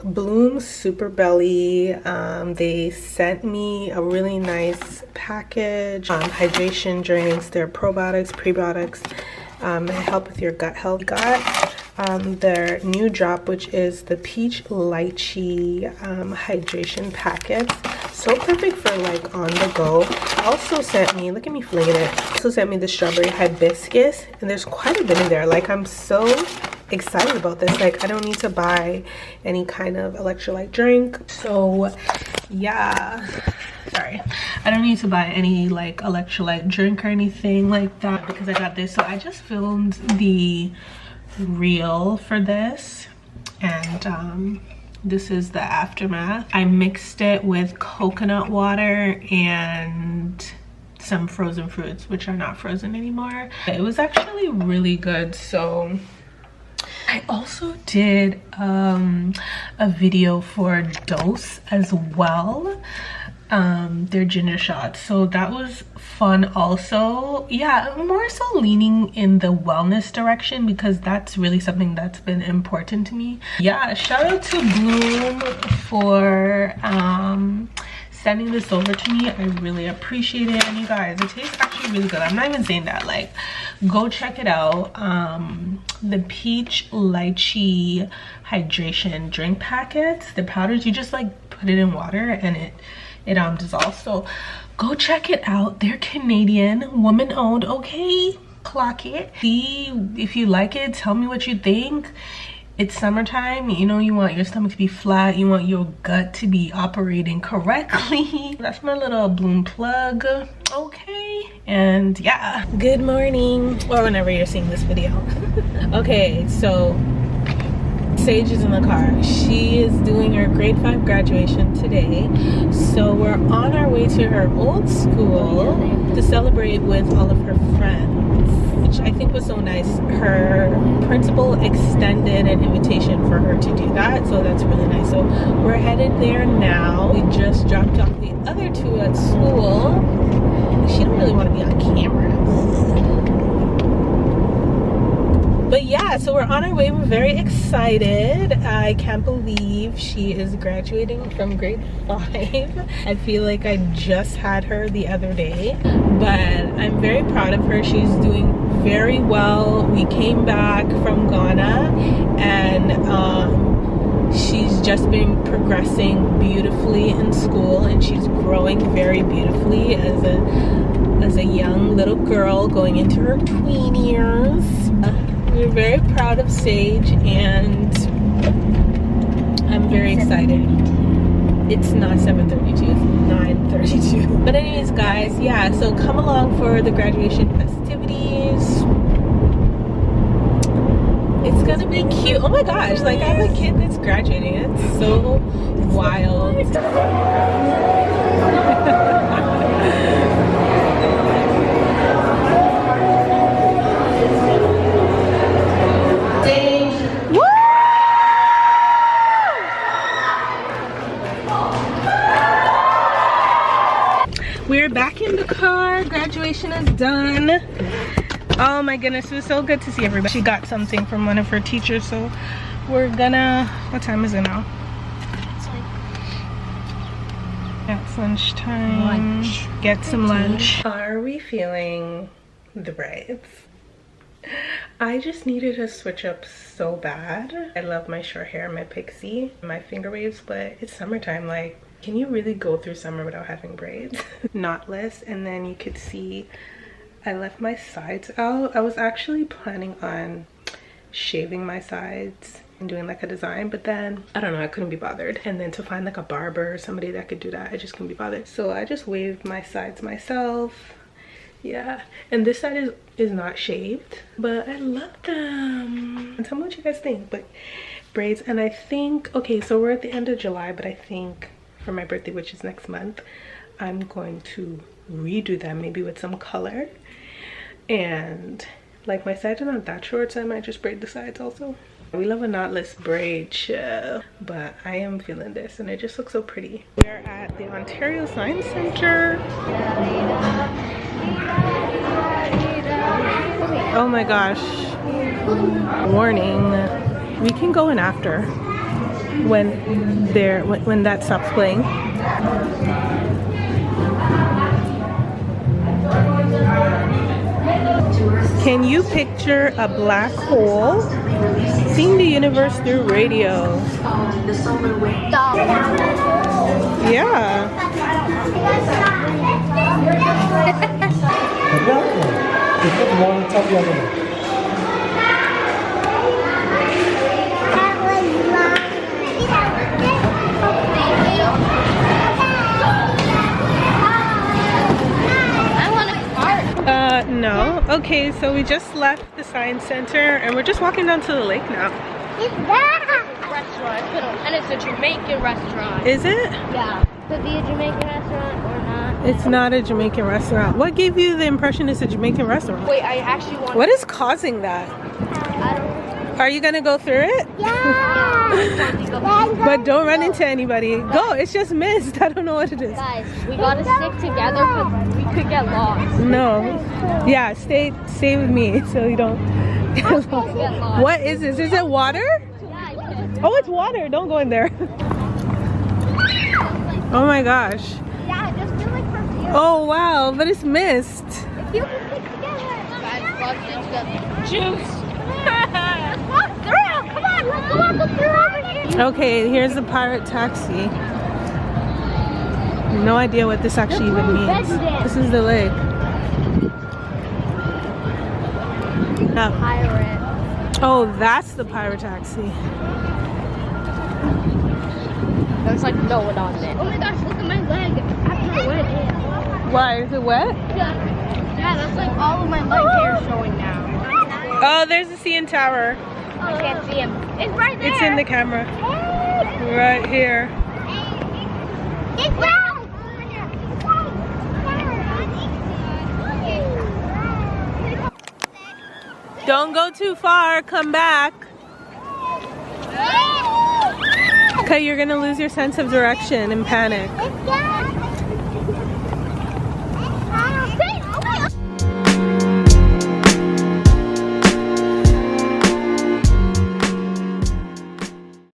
Blume Superbelly, they sent me a really nice package, hydration drinks, their probiotics, prebiotics, help with your gut health. Got their new drop, which is the peach lychee hydration packets. So perfect for like on the go. Also sent me, look at me flinging it, also sent me the strawberry hibiscus, and there's quite a bit in there. Like, I'm so excited about this. Like, I don't need to buy any kind of electrolyte drink, so yeah, sorry, I don't need to buy any like electrolyte drink or anything like that because I got this. So I just filmed the reel for this, and this is the aftermath. I mixed it with coconut water and some frozen fruits, which are not frozen anymore. It was actually really good. So I also did a video for Dose as well, their ginger shots, so that was fun also. Yeah, more so leaning in the wellness direction because that's really something that's been important to me. Yeah, shout out to Blume for sending this over to me. I really appreciate it. And you guys, it tastes actually really good. I'm not even saying that. Like, go check it out. The peach lychee hydration drink packets, the powders, you just like put it in water and it dissolves. So go check it out. They're Canadian, woman owned, okay? Clock it. See if you like it. Tell me what you think. It's summertime, you know, you want your stomach to be flat, you want your gut to be operating correctly. That's my little Blume plug, okay? And yeah, good morning, or whenever you're seeing this video. Okay, so Sage is in the car. She is doing her grade 5 graduation today, so we're on our way to her old school to celebrate with all of her friends, which I think was so nice. Her principal extended an invitation for her to do that, so that's really nice. So we're headed there now. We just dropped off the other two at school. She don't really want to be on camera, but yeah, so we're on our way. We're very excited. I can't believe she is graduating from grade 5. I feel like I just had her the other day, but I'm very proud of her. She's doing very well. We came back from Ghana, and she's just been progressing beautifully in school, and she's growing very beautifully as a young little girl going into her tween years. We're very proud of Sage, and I'm very excited. It's not 7:32, it's 9:32. But anyways, guys, yeah, so come along for the graduation festivities. It's gonna be cute. Oh my gosh, like, I have a kid that's graduating. It's so wild. We're back in the car. Graduation is done. Oh my goodness, it was so good to see everybody. She got something from one of her teachers, so we're gonna, what time is it now? It's like, yeah, it's lunchtime. Get some lunch. How are we feeling the braids? I just needed to switch up so bad. I love my short hair, my pixie, my finger waves, but it's summertime. Like, can you really go through summer without having braids? Knotless, and then you could see I left my sides out. I was actually planning on shaving my sides and doing like a design, but then I don't know, I couldn't be bothered. And then to find like a barber or somebody that could do that, I just couldn't be bothered. So I just waved my sides myself. Yeah, and this side is not shaved, but I love them. And tell me what you guys think. But braids, and I think, okay, so we're at the end of July, but I think for my birthday, which is next month, I'm going to redo them, maybe with some color. And like, my sides are not that short, so I might just braid the sides also. We love a knotless braid show, but I am feeling this, and it just looks so pretty. We're at the Ontario Science Center. Oh my gosh, warning, we can go in after. when that stops playing. Can you picture a black hole seeing the universe through radio? Yeah. No. Okay, so we just left the science center and we're just walking down to the lake now. It's that restaurant, and it's a Jamaican restaurant. Is it? Yeah. Could be a Jamaican restaurant or not. It's not a Jamaican restaurant. What gave you the impression it's a Jamaican restaurant? Wait, I actually want. What is causing that? I don't. Are you gonna go through it? Yeah. But don't run into anybody. Go, it's just mist. I don't know what it is. Guys, we gotta stick together because we could get lost. No. Yeah, stay with me so you don't get lost. What is this? Is it water? Oh, it's water. Don't go in there. Oh my gosh. Yeah, just do like perfume. Oh wow, but it's mist. If you can stick together. Guys, plug into juice. Let's walk through. Come on, let's walk through over here. Okay, here's the pirate taxi. No idea what this actually even means. This is the lake. Pirate. Oh, that's the pirate taxi. There's like no one on it. Oh my gosh, look at my leg after it went in. Why? Is it wet? Yeah, that's like all of my leg hair showing now. Oh, there's the CN Tower. I can't see him. It's right there. It's in the camera. Right here. It's down. Don't go too far. Come back. Okay, you're gonna lose your sense of direction and panic. It's down.